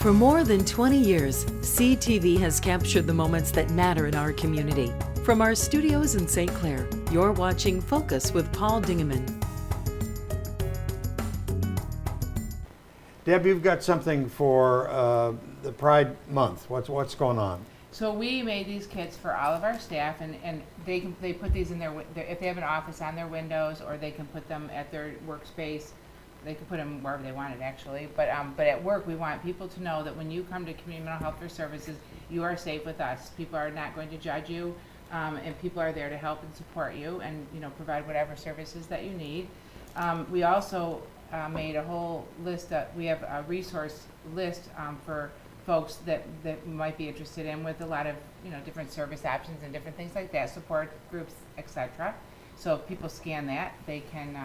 For more than 20 years, CTV has captured the moments that matter in our community. From our studios in St. Clair, you're watching Focus with Paul Dingeman. Deb, you've got something for the Pride Month. What's going on? So we made these kits for all of our staff, and they put these in their if they have an office, on their windows, or they can put them at their workspace. They can put them wherever they wanted, actually. But at work, we want people to know that when you come to community mental health care services, you are safe with us. People are not going to judge you, and people are there to help and support you, and provide whatever services that you need. We also made a whole list. We have a resource list for folks that might be interested in, with a lot of different service options and different things like that, support groups, etc. So if people scan that, they can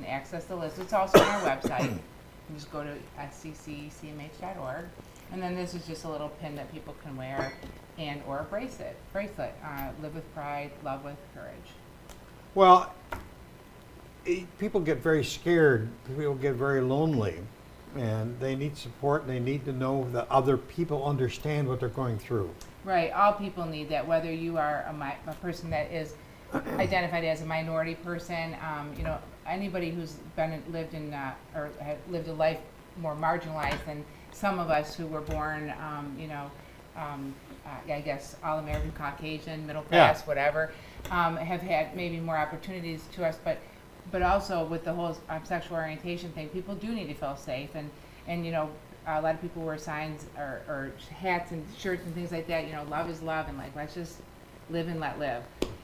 access the list. It's also on our website. You can just go to SCCCMH.org, and then this is just a little pin that people can wear, and or a bracelet. Live with pride, love with courage. Well, people get very scared. People get very lonely, and they need support. They need to know that other people understand what they're going through. Right. All people need that. Whether you are a person that is identified as a minority person, anybody who's lived a life more marginalized than some of us who were born, I guess all-American, Caucasian, middle class, whatever, have had maybe more opportunities to us, but also with the whole sexual orientation thing, people do need to feel safe, and a lot of people wear signs or hats and shirts and things like that. Love is love, and let's just live and let live.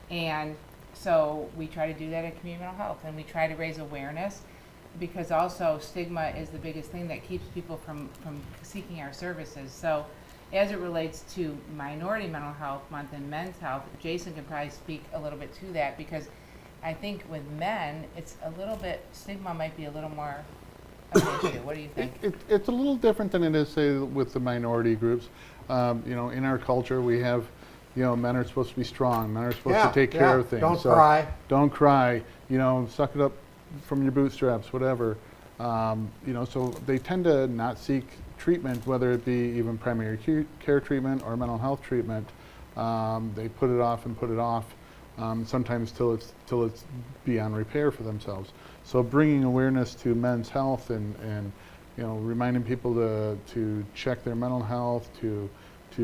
And so we try to do that at Community Mental Health, and we try to raise awareness, because also stigma is the biggest thing that keeps people from seeking our services. So as it relates to Minority Mental Health Month and Men's Health, Jason can probably speak a little bit to that, because I think with men, it's a little bit, stigma might be a little more of an issue. What do you think? It's a little different than it is, say, with the minority groups. In our culture, we have, men are supposed to be strong. Men are supposed to take care of things. Don't cry. Don't cry. Suck it up from your bootstraps, whatever. So they tend to not seek treatment, whether it be even primary care treatment or mental health treatment. They put it off and put it off, sometimes till it's beyond repair for themselves. So bringing awareness to men's health and reminding people to check their mental health, to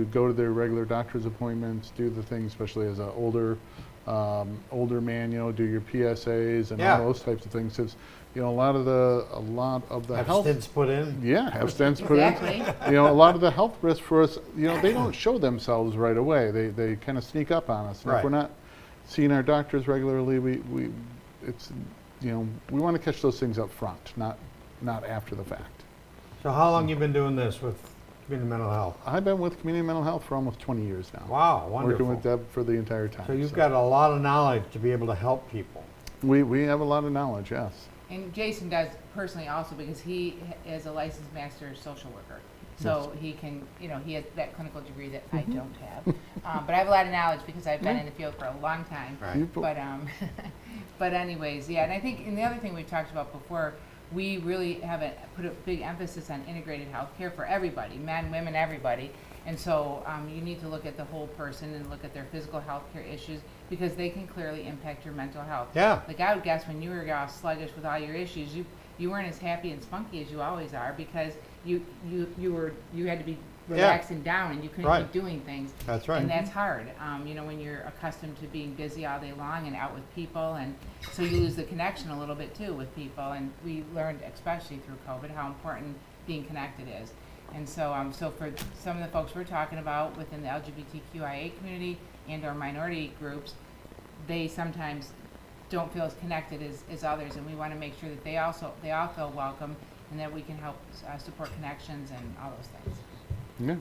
go to their regular doctor's appointments, do the things, especially as an older man, do your PSAs and all those types of things. Because a lot of the have health stents put in. Yeah, have stents put in. A lot of the health risks for us, they don't show themselves right away. They kind of sneak up on us. And if we're not seeing our doctors regularly, we want to catch those things up front, not after the fact. So how long you been doing this with Community Mental Health? I've been with Community Mental Health for almost 20 years now. Wow, wonderful. Working with Deb for the entire time. So you've got a lot of knowledge to be able to help people. We have a lot of knowledge, yes. And Jason does personally also, because he is a licensed master social worker. So he can, he has that clinical degree that I don't have. But I have a lot of knowledge because I've been in the field for a long time. Right. But anyways, and I think, and the other thing we've talked about before, we really put a big emphasis on integrated health care for everybody, men, women, everybody. And so you need to look at the whole person and look at their physical health care issues, because they can clearly impact your mental health. Yeah. Like I would guess when you were all sluggish with all your issues, you weren't as happy and spunky as you always are, because you had to be relaxed and down, and you couldn't keep doing things. That's right. And that's hard, when you're accustomed to being busy all day long and out with people, and so you lose the connection a little bit too with people. And we learned, especially through COVID, how important being connected is. And so, so for some of the folks we're talking about within the LGBTQIA community and or minority groups, they sometimes don't feel as connected as others, and we want to make sure that they all feel welcome, and that we can help support connections and all those things. Yeah.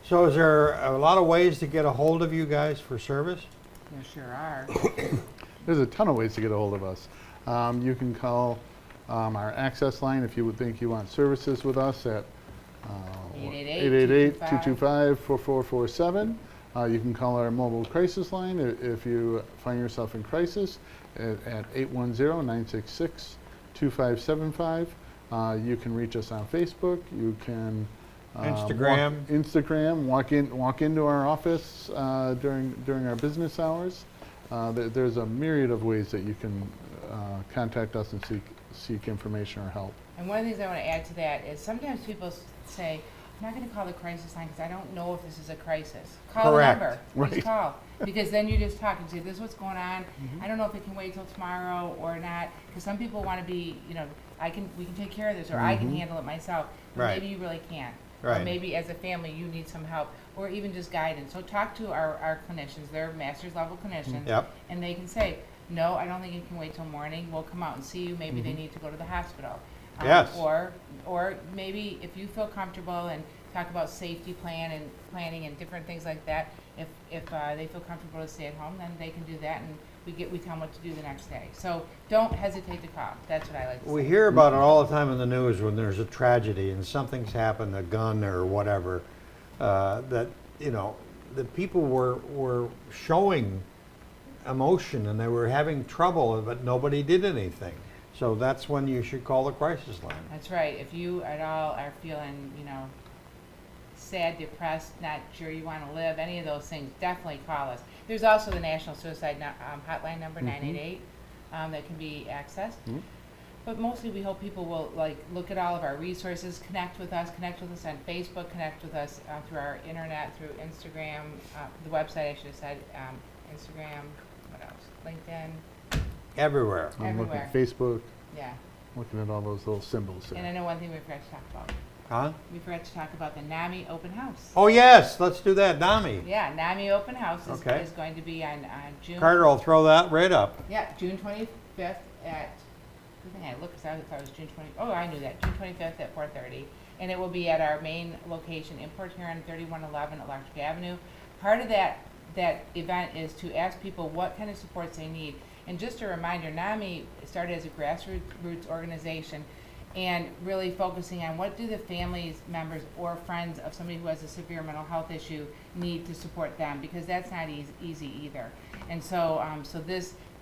So is there a lot of ways to get a hold of you guys for service? There sure are. There's a ton of ways to get a hold of us. You can call our access line if you would think you want services with us at 888-225-4447. You can call our mobile crisis line if you find yourself in crisis at 810-966-2575. You can reach us on Facebook. You can Instagram. Walk into our office during our business hours. There's a myriad of ways that you can contact us and seek information or help. And one of the things I want to add to that is sometimes people say, I'm not going to call the crisis line because I don't know if this is a crisis. Call Correct. the number. Right. Just call. Because then you just talk and say, this is what's going on. I don't know if it can wait till tomorrow or not. Because some people want to be, we can take care of this, or I can handle it myself. But Right. maybe you really can't. Right. Or maybe as a family you need some help, or even just guidance. So talk to our clinicians. They're master's level clinicians. Yep. And they can say, no, I don't think it can wait till morning. We'll come out and see you. Maybe they need to go to the hospital. Yes. Or maybe if you feel comfortable and talk about safety planning and different things like that, if they feel comfortable to stay at home, then they can do that, and we tell them what to do the next day. So don't hesitate to call. That's what I like to say. We hear about it all the time in the news when there's a tragedy and something's happened, a gun or whatever, that the people were showing emotion and they were having trouble, but nobody did anything. So that's when you should call the crisis line. That's right. If you at all are feeling, sad, depressed, not sure you want to live, any of those things, definitely call us. There's also the National Suicide Hotline number, 988, that can be accessed. But mostly we hope people will look at all of our resources, connect with us on Facebook, connect with us through our internet, through Instagram, the website I should have said, Instagram, what else, LinkedIn, Everywhere. I'm looking everywhere. at Facebook, Yeah. looking at all those little symbols And I there. know one thing we forgot to talk about. Huh? We forgot to talk about the NAMI open house. Oh, yes, let's do that, Nami. Yeah, NAMI open house Okay. is going to be on June. Carter will throw that right up. Yeah, June 25th at, I think I looked, 'cause I thought it was June 20, oh, I knew that, June 25th at 4:30. And it will be at our main location in Port Huron, 3111 Electric Avenue. Part of that event is to ask people what kind of supports they need. And just a reminder, NAMI started as a grassroots organization and really focusing on what do the families, members, or friends of somebody who has a severe mental health issue need to support them, because that's not easy either. And so,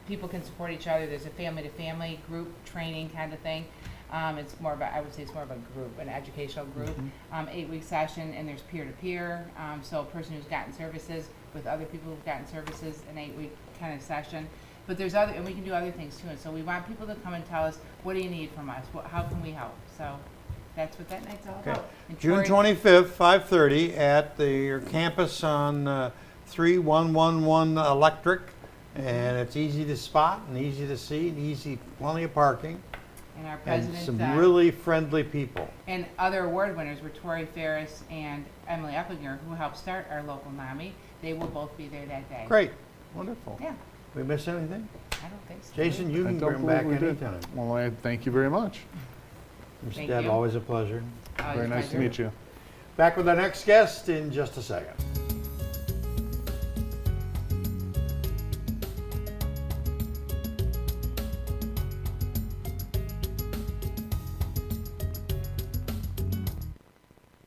people can support each other. There's a family-to-family group training kind of thing. It's more about, I would say it's more of a group, an educational group, 8-week session, and there's peer-to-peer. So a person who's gotten services with other people who've gotten services, an 8-week kind of session. But there's other, and we can do other things too. And so we want people to come and tell us, what do you need from us? How can we help? So that's what that night's all Okay. about. And June Tori- 25th, 5:30 at your campus on 3111 Electric. And it's easy to spot and easy to see and plenty of parking. And our And president, some really friendly people. and other award winners were Tori Ferris and Emily Eppinger, who helped start our local NAMI. They will both be there that day. Great, wonderful. Yeah, We miss anything? I don't think so. Jason, you I can don't bring back believe we did. anytime. Well, I thank you very much. Ms. Thank Deb, you. always a pleasure. Always Very a nice to pleasure. meet you. Back with our next guest in just a second.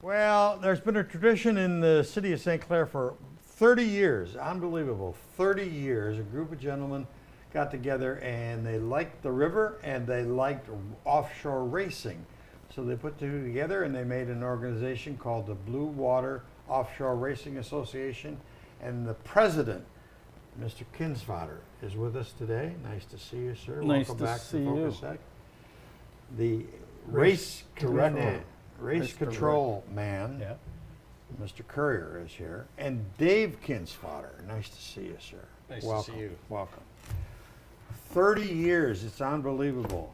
Well, there's been a tradition in the city of St. Clair for 30 years. Unbelievable. 30 years. A group of gentlemen got together and they liked the river and they liked offshore racing. So they put two together and they made an organization called the Water Offshore Racing Association. And the president, Mr. Kinsvater, is with us today. Nice to see you, sir. Nice Welcome to back see to you. Focus Sec. The race control man, Yeah. Mr. Courier, is here. And Dave Kinsvater. Nice to see you, sir. Nice Welcome. to see you. Welcome. 30 years. It's unbelievable.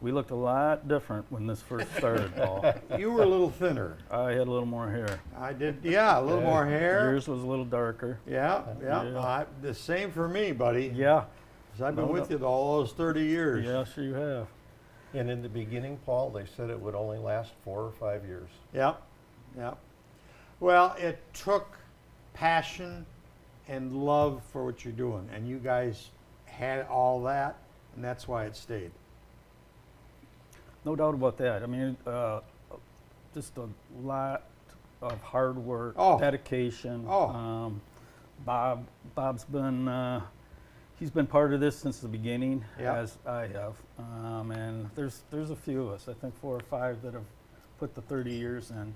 We looked a lot different when this first started, Paul. You were a little thinner. I had a little more hair. I did, yeah, a little more hair. Yours was a little darker. Yeah. Yeah. The same for me, buddy. Yeah. 'Cause I've been No, with no. you all those 30 years. Yes, you have. And in the beginning, Paul, they said it would only last 4 or 5 years. Yep. Well, it took passion and love for what you're doing, and you guys had all that, and that's why it stayed. No doubt about that. I mean, just a lot of hard work, Oh. dedication. Oh. Bob's been, he's been part of this since the beginning, Yeah. as I have. And there's a few of us, I think 4 or 5 that have put the 30 years in.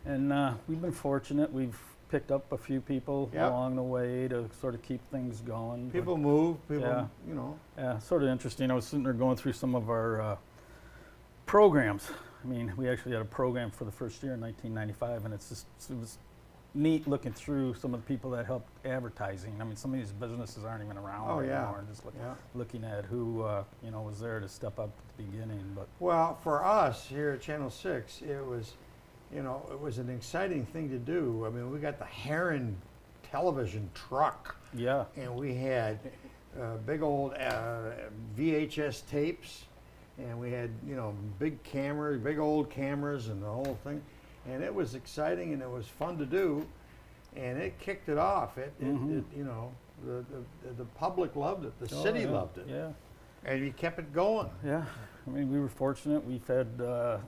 And we've been fortunate. We've picked up a few people Yep. along the way to sort of keep things going. but- People move, people, Yeah. you know. Yeah, sort of interesting. I was sitting there going through some of our programs. I mean, we actually had a program for the first year in 1995, and it was neat looking through some of the people that helped advertising. I mean, some of these businesses aren't even around Oh, yeah. anymore. And just Yeah. looking at who was there to step up at the beginning. But Well, for us here at Channel 6, it was an exciting thing to do. I mean, we got the Heron television truck, yeah, and we had big old VHS tapes, and we had, big cameras, big old cameras and the whole thing. And it was exciting and it was fun to do, and it kicked it off. The public loved it, the city yeah, loved it, Yeah, and we kept it going. yeah. I mean, we were fortunate. We've had the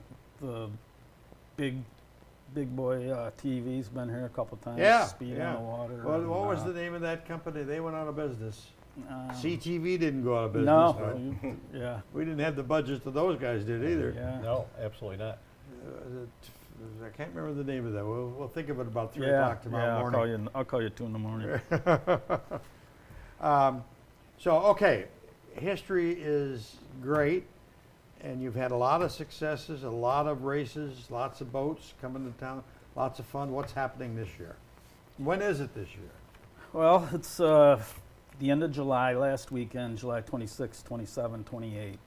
big boy TV's been here a couple times. Yeah, Speed yeah. on the Water. Well, and, what was the name of that company? They went out of business. um, CTV didn't go out of business. No, but yeah, we didn't have the budgets that those guys did either. yeah. No, absolutely not. I can't remember the name of that. We'll think of it about 3 Yeah, o'clock tomorrow morning. I'll call you at 2 in the morning. Okay, history is great, and you've had a lot of successes, a lot of races, lots of boats coming to town, lots of fun. What's happening this year? When is it this year? Well, it's the end of July, last weekend, July 26, 27, 28.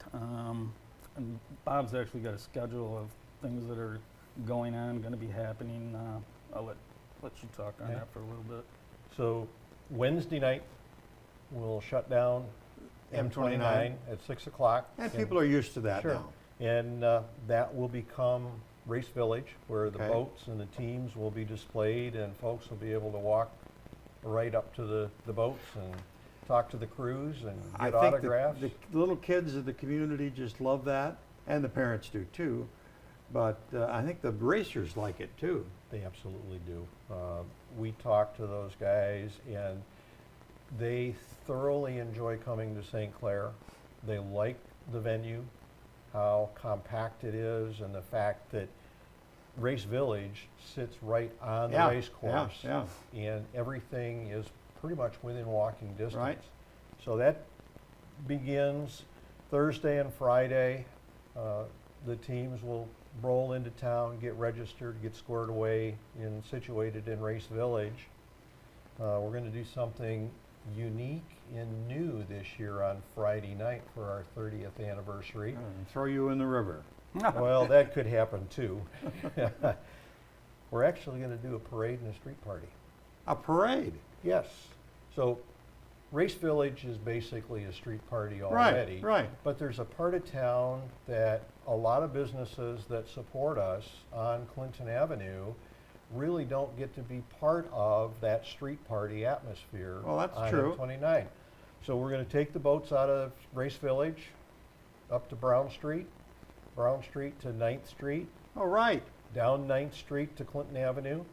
And Bob's actually got a schedule of things that are going on, going to be happening. I'll let you talk on Okay. that for a little bit. So Wednesday night, we'll shut down M29. M29 at 6 o'clock. And people are used to that Sure. now. And that will become Race Village, where the Okay. boats and the teams will be displayed, and folks will be able to walk right up to the boats and talk to the crews and I get think autographs. the little kids of the community just love that, and the parents do too. But I think the racers like it too. They absolutely do. We talk to those guys, and they thoroughly enjoy coming to St. Clair. They like the venue, how compact it is, and the fact that Race Village sits right on Yeah, the race course. yeah. And everything is pretty much within walking distance. Right. So that begins Thursday and Friday. The teams will roll into town, get registered, get squared away and situated in Race Village. We're going to do something unique and new this year on Friday night for our 30th anniversary. And throw you in the river. Well, that could happen too. We're actually going to do a parade and a street party. A parade. Yes. So Race Village is basically a street party already. Right. But there's a part of town that a lot of businesses that support us on Clinton Avenue really don't get to be part of that street party atmosphere. Well, that's on true. M29. So we're going to take the boats out of Race Village up to Brown Street to 9th Street, Oh, right. down 9th Street to Clinton Avenue,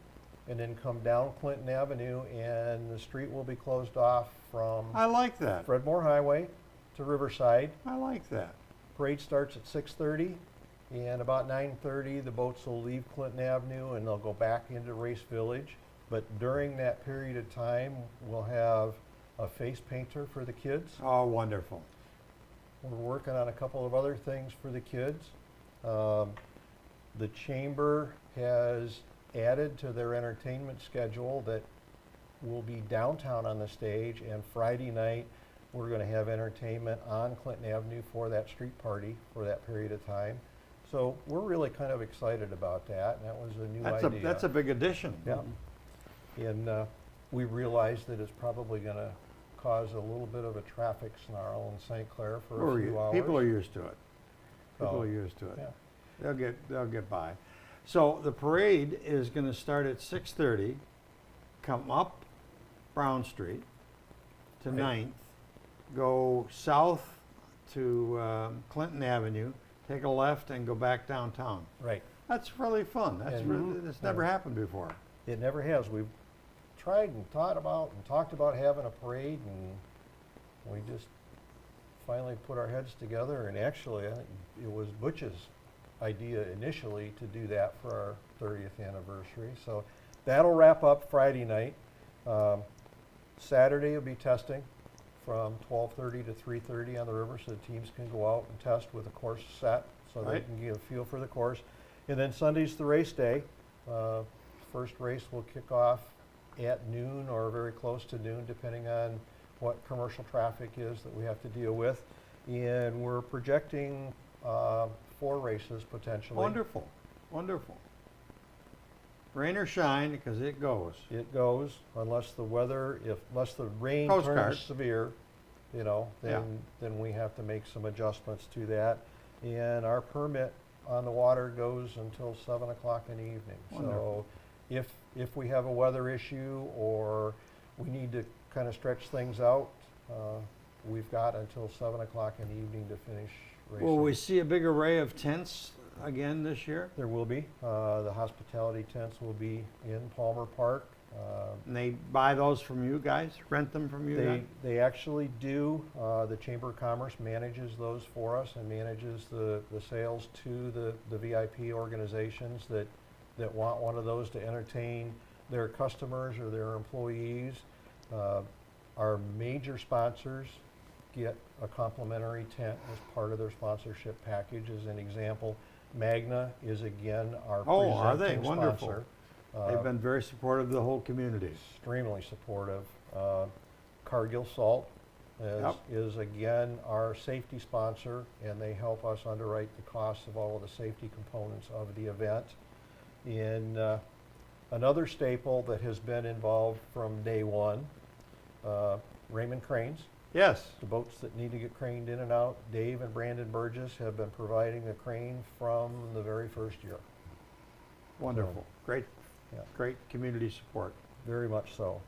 and then come down Clinton Avenue, and the street will be closed off from I like that. Fredmore Highway to Riverside. I like that. Parade starts at 6:30, and about 9:30, the boats will leave Clinton Avenue and they'll go back into Race Village. But during that period of time, we'll have a face painter for the kids. Oh, wonderful. We're working on a couple of other things for the kids. The chamber has added to their entertainment schedule that will be downtown on the stage, and Friday night we're going to have entertainment on Clinton Avenue for that street party for that period of time. So we're really kind of excited about that, and that was a new idea. That's a big addition. Yeah. And we realized that it's probably going to cause a little bit of a traffic snarl in St. Clair for a few hours. People are used to it. People So, are used to it. yeah. They'll get by. So the parade is going to start at 6:30, come up Brown Street to Right. 9th, go south to Clinton Avenue, take a left and go back downtown. Right. That's really fun. It's never happened before. It never has. We've tried and thought about and talked about having a parade, and we just finally put our heads together. And actually, I think it was Butch's idea initially to do that for our 30th anniversary. So that'll wrap up Friday night. Saturday will be testing from 12:30 to 3:30 on the river, so the teams can go out and test with a course set, so they Right. can get a feel for the course. And then Sunday's the race day. First race will kick off at noon or very close to noon, depending on what commercial traffic is that we have to deal with. And we're projecting 4 races potentially. Wonderful, wonderful. Rain or shine, because it goes. It goes unless the weather, unless the rain Coast turns Guard. severe, you know, Yeah. then we have to make some adjustments to that. And our permit on the water goes until 7 o'clock in the evening. Wonderful. So if we have a weather issue or we need to kind of stretch things out, we've got until 7 o'clock in the evening to finish racing. Will we see a big array of tents again this year? There will be. The hospitality tents will be in Palmer Park. And they buy those from you guys, rent them from you guys? They actually do. The Chamber of Commerce manages those for us and manages the sales to the VIP organizations that want one of those to entertain their customers or their employees. Our major sponsors get a complimentary tent as part of their sponsorship package. As an example, Magna is again our Oh, are they? presenting Wonderful. sponsor. They've been very supportive of the whole community. Extremely supportive. Cargill Salt Yep. is again our safety sponsor, and they help us underwrite the costs of all of the safety components of the event. And another staple that has been involved from day one, Raymond Cranes. Yes, The boats that need to get craned in and out, Dave and Brandon Burgess have been providing the crane from the very first year. wonderful. Great, Yeah. great community support. Very much so.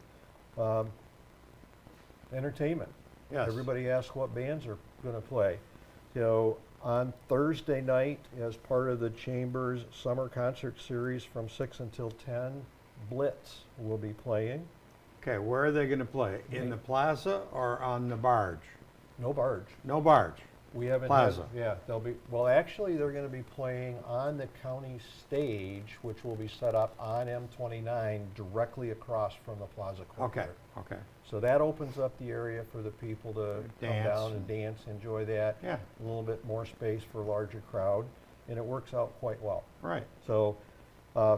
Entertainment. Yes. Everybody asks what bands are going to play. You know, on Thursday night, as part of the Chamber's summer concert series from 6 until 10, Blitz will be playing. Okay, where are they going to play? In the plaza or on the barge? No barge. No barge. We haven't Plaza. yeah, they'll be, well, actually, they're going to be playing on the county stage, which will be set up on M29 directly across from the plaza Okay, courtyard. okay. So that opens up the area for the people to come Dance down and- and dance, enjoy that. Yeah, A little bit more space for a larger crowd, and it works out quite well. right. So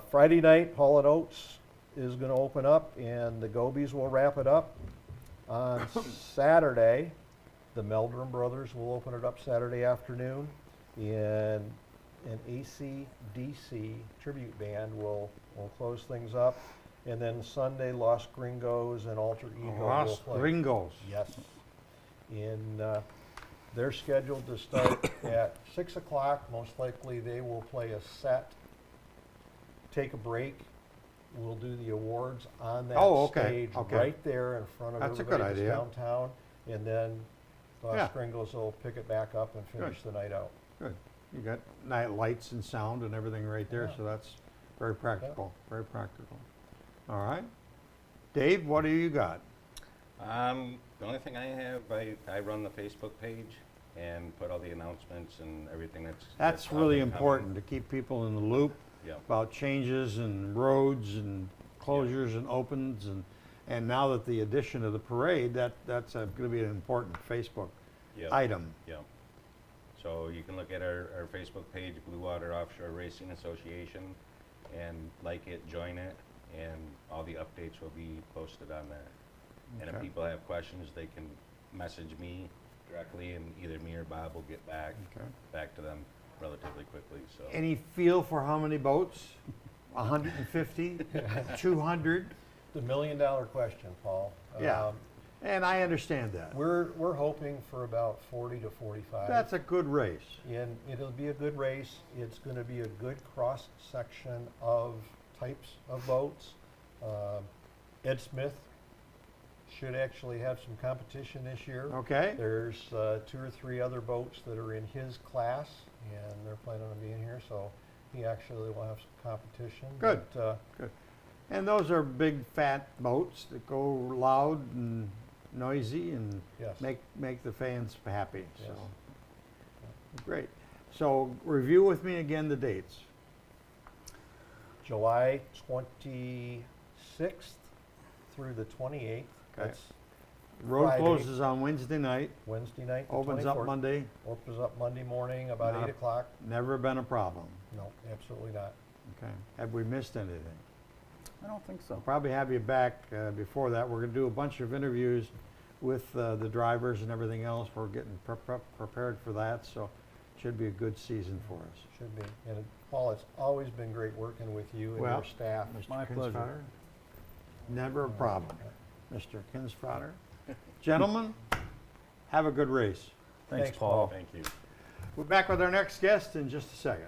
Friday night, Hall & Oates is going to open up, and the Gobies will wrap it up. On Saturday, the Meldrum Brothers will open it up Saturday afternoon, and an AC/DC tribute band will close things up. And then Sunday, Los Gringos and Alter Ego Los will play. Gringos. Yes. And they're scheduled to start at 6 o'clock. Most likely, they will play a set, take a break. We'll do the awards on that Oh, okay, stage okay. right there in front of That's a everybody good that's idea. downtown. And then Los Yeah. Gringos will pick it back up and finish the night out. Good. You got night lights and sound and everything right there, Yeah. so that's very practical, very practical. All right. Dave, what do you got? The only thing I have, I run the Facebook page and put all the announcements and everything That's out really and coming. important, to keep people in the loop Yeah, about changes and roads and closures and opens, and now that the addition of the parade, that's going to be an important Facebook yeah, item. yeah. So you can look at our Facebook page, Blue Water Offshore Racing Association, and like it, join it, and all the updates will be posted on there. And if Okay. people have questions, they can message me directly, and either me or Bob will get Okay. back to them relatively quickly, so. Any feel for how many boats? 150? 200? The million-dollar question, Paul. Yeah. And I understand that. We're hoping for about 40 to 45. That's a good race. And it'll be a good race. It's going to be a good cross-section of types of boats. Ed Smith should actually have some competition this year. Okay? There's 2 or 3 other boats that are in his class, and they're planning on being here, so he actually will have some competition. Good. But, And those are big, fat boats that go loud and noisy and yes. make the fans happy. Yes. So great. So review with me again the dates. July 26th through the 28th. That's Road Friday. closes on Wednesday night, Wednesday night, the opens up 24th. Monday. Opens up Monday morning about Not 8 o'clock. Never been a problem. No, absolutely not. Okay. Have we missed anything? I don't think so. We'll probably have you back before that. We're going to do a bunch of interviews with the drivers and everything else. We're getting prepared for that, so it should be a good season for us. Should be. And Paul, it's always been great working with you and Well, your staff. Mr. My pleasure. Kinsfather? Never a problem. Mr. Kinsfather? Gentlemen, have a good race. Thanks, Thanks, Paul. Paul. Thank you. We're back with our next guest in just a second.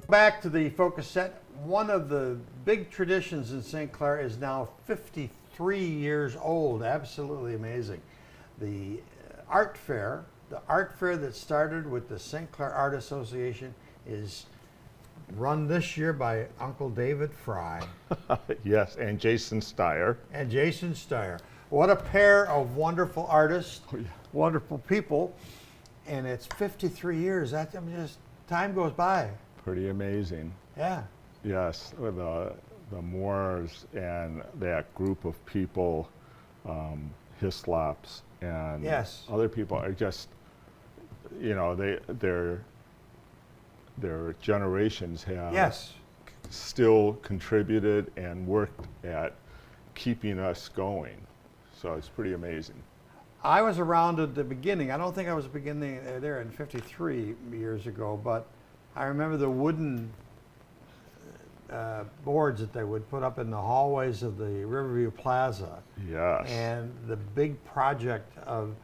Back to the focus set. One of the big traditions in St. Clair is now 53 years old. Absolutely amazing. The art fair, that started with the St. Clair Art Association, is run this year by Uncle David Fry Yes, and Jason Steyer. and Jason Steyer. What a pair of wonderful artists, wonderful people, and it's 53 years. That just time goes by. Pretty amazing. Yeah. Yes, with the Moors and that group of people, Hislops and Yes. other people are just, you know, their generations have Yes. still contributed and worked at keeping us going. So it's pretty amazing. I was around at the beginning. I don't think I was beginning there in 53 years ago, but I remember the wooden boards that they would put up in the hallways of the Riverview Plaza, Yes. and the big project of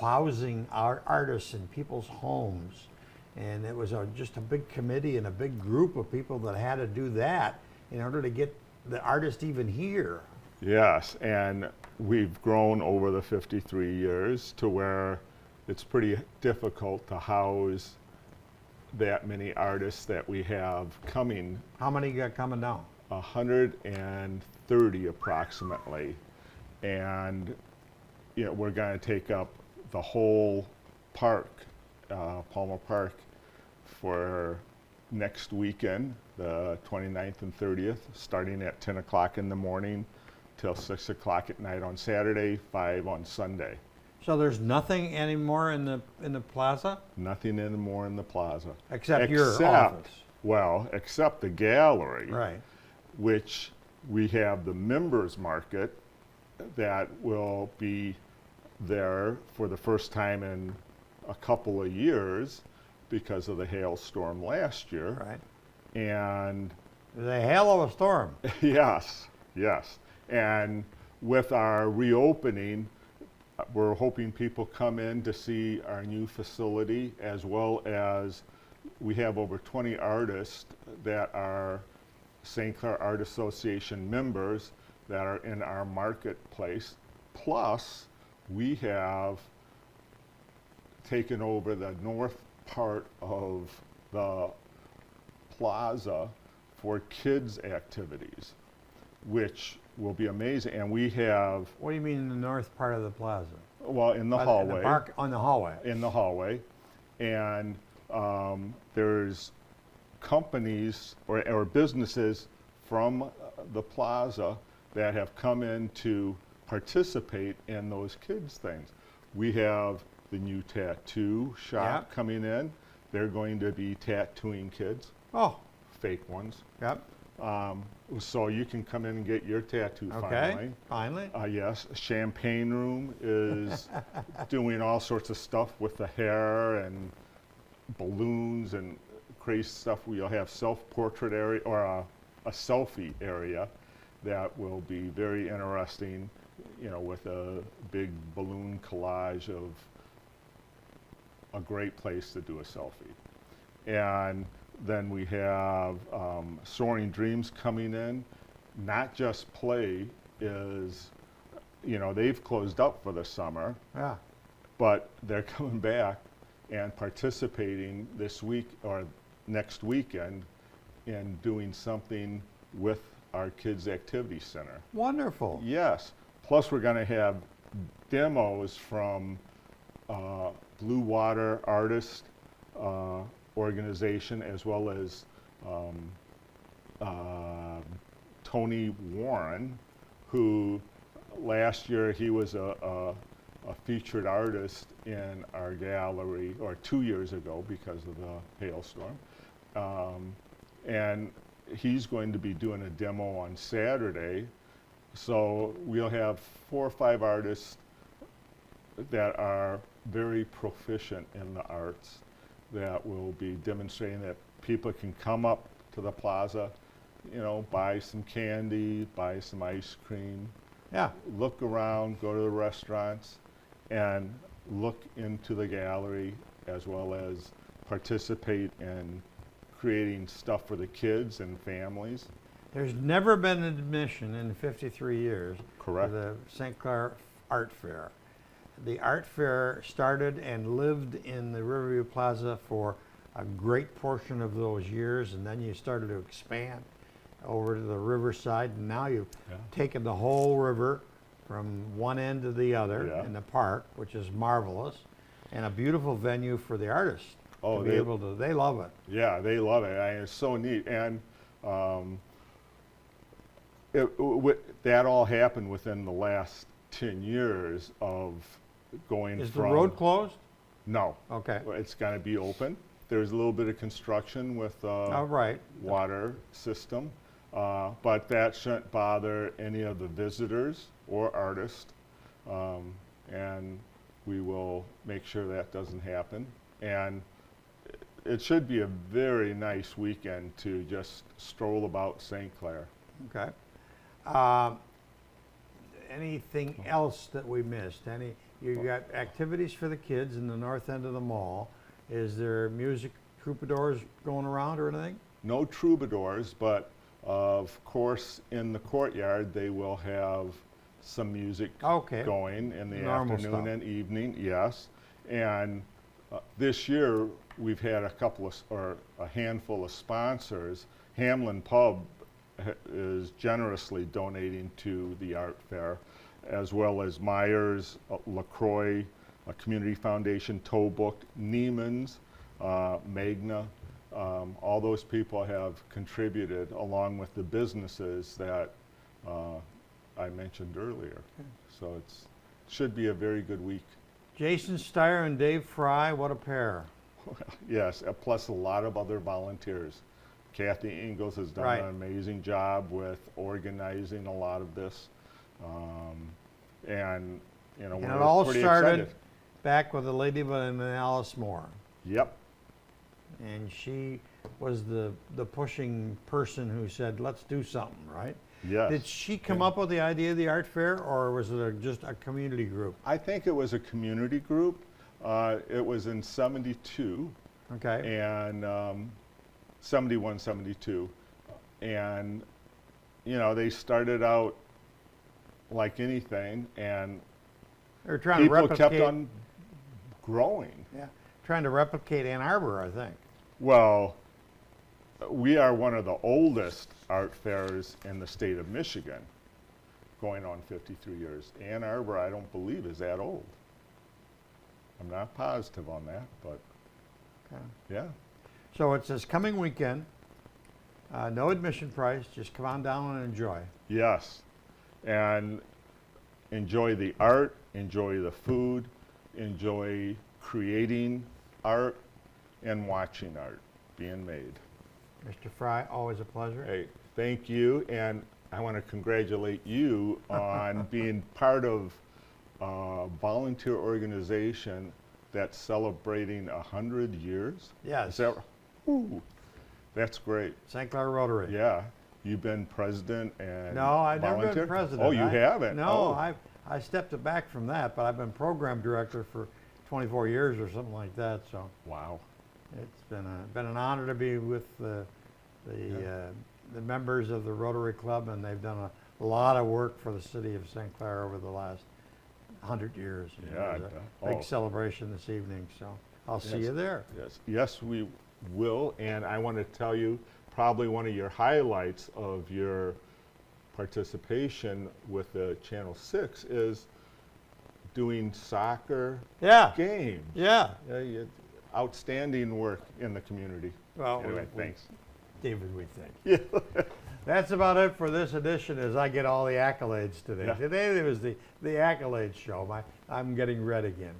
housing our artists in people's homes. And it was just a big committee and a big group of people that had to do that in order to get the artist even here. Yes, and we've grown over the 53 years to where it's pretty difficult to house that many artists that we have coming, How many you got coming down? 130 approximately. And you know, we're going to take up the whole park, Palmer Park, for next weekend, the 29th and 30th, starting at 10 o'clock in the morning till 6 o'clock at night on Saturday, 5 on Sunday. So there's nothing anymore in the plaza Nothing anymore in the plaza. except your office. Well, except the gallery, Right. which we have the members market that will be there for the first time in a couple of years because of the hailstorm last year. Right. And It was a hell of a storm. yes, yes. And with our reopening, we're hoping people come in to see our new facility, as well as we have over 20 artists that are St. Clair Art Association members that are in our marketplace. Plus, we have taken over the north part of the plaza for kids' activities, which will be amazing. And we have, What do you mean in the north part of the plaza? well, in the In hallway. on the hallway. In the hallway. And there's companies or businesses from the plaza that have come in to participate in those kids' things. We have the new tattoo shop Yeah. coming in. They're going to be tattooing kids, Oh, fake ones. yep. So you can come in and get your tattoo Okay. finally. Finally. Yes, Champagne Room is doing all sorts of stuff with the hair and balloons and crazy stuff. We'll have self-portrait area or a selfie area that will be very interesting, you know, with a big balloon collage of a great place to do a selfie. And then we have Soaring Dreams coming in. Not Just Play is, you know, they've closed up for the summer, Yeah. but they're coming back and participating this week or next weekend in doing something with our Kids Activity Center. Wonderful. Yes. Plus, we're going to have demos from Blue Water Artist organization, as well as Tony Warren, who last year he was a featured artist in our gallery, or 2 years ago because of the hailstorm. And he's going to be doing a demo on Saturday. So we'll have 4 or 5 artists that are very proficient in the arts that will be demonstrating that people can come up to the plaza, you know, buy some candy, buy some ice cream, Yeah. look around, go to the restaurants, and look into the gallery, as well as participate in creating stuff for the kids and families. There's never been an admission in 53 years Correct. to the St. Clair Art Fair. The art fair started and lived in the Riverview Plaza for a great portion of those years, and then you started to expand over to the riverside, and now you've Yeah. taken the whole river from one end to the other Yeah. in the park, which is marvelous, and a beautiful venue for the artists Oh, to be able to, they love it. Yeah, they love it. It's so neat. And that all happened within the last 10 years of going Is from... the road closed? No. Okay. It's going to be open. There's a little bit of construction with All right. water system, but that shouldn't bother any of the visitors or artists, and we will make sure that doesn't happen. And it should be a very nice weekend to just stroll about St. Clair. Okay. Anything else that we missed? You got activities for the kids in the north end of the mall. Is there music troubadours going around or anything? No troubadours, but of course in the courtyard they will have some music Okay. going in the Normal afternoon stuff. and evening, yes. And this year we've had a handful of sponsors. Hamlin Pub is generously donating to the art fair, as well as Myers, LaCroix, Community Foundation, Toe Book, Neiman's, Magna. All those people have contributed, along with the businesses that I mentioned earlier. So it should be a very good week. Jason Steyer and Dave Fry, what a pair. Yes, plus a lot of other volunteers. Kathy Ingalls has done Right. an amazing job with organizing a lot of this. And, you know, And we're it all pretty started excited. back with a lady by the name of Alice Moore. Yep. And she was the pushing person who said, let's do something, right? Yes. Did she come up with the idea of the art fair, or was it just a community group? I think it was a community group. It was in 72 Okay. and 71, 72. And, you know, they started out like anything, and They're trying to people replicate. kept on growing. Yeah, trying to replicate Ann Arbor, I think. Well, we are one of the oldest art fairs in the state of Michigan, going on 53 years. Ann Arbor, I don't believe, is that old. I'm not positive on that, but Okay. yeah. So it's this coming weekend. No admission price. Just come on down and enjoy. Yes, and enjoy the art, enjoy the food, enjoy creating art and watching art being made. Mr. Fry, always a pleasure. Hey, thank you, and I want to congratulate you on being part of a volunteer organization that's celebrating 100 years. Yes. Is that, ooh, that's great. St. Clair Rotary. Yeah, you've been president and No, I've never volunteer? been president. Oh, you haven't? No, Oh. I stepped back from that, but I've been program director for 24 years or something like that. So Wow. it's been an honor to be with the members of the Rotary Club, and they've done a lot of work for the city of St. Clair over the last 100 years. You know, Yeah, there's a oh. big celebration this evening, so I'll see Yes. you there. Yes, we will, and I want to tell you, probably one of your highlights of your participation with the Channel 6 is doing soccer Yeah, games. yeah. Outstanding work in the community. Well, Anyway, thanks. David, we think. Yeah. That's about it for this edition as I get all the accolades today. Yeah. Today there was the accolades show. I'm getting red again.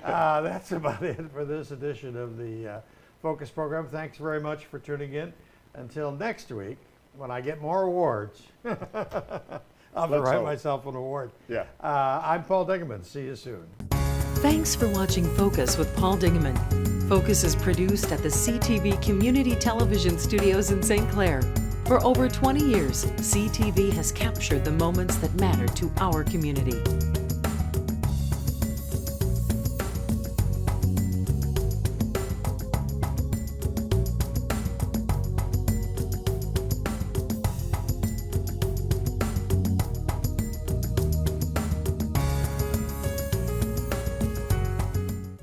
That's about it for this edition of the Focus program. Thanks very much for tuning in. Until next week, when I get more awards, I'll Let's write hope. myself an award. Yeah. I'm Paul Dingeman. See you soon. Thanks for watching Focus with Paul Dingeman. Focus is produced at the CTV Community Television Studios in St. Clair. For over 20 years, CTV has captured the moments that matter to our community.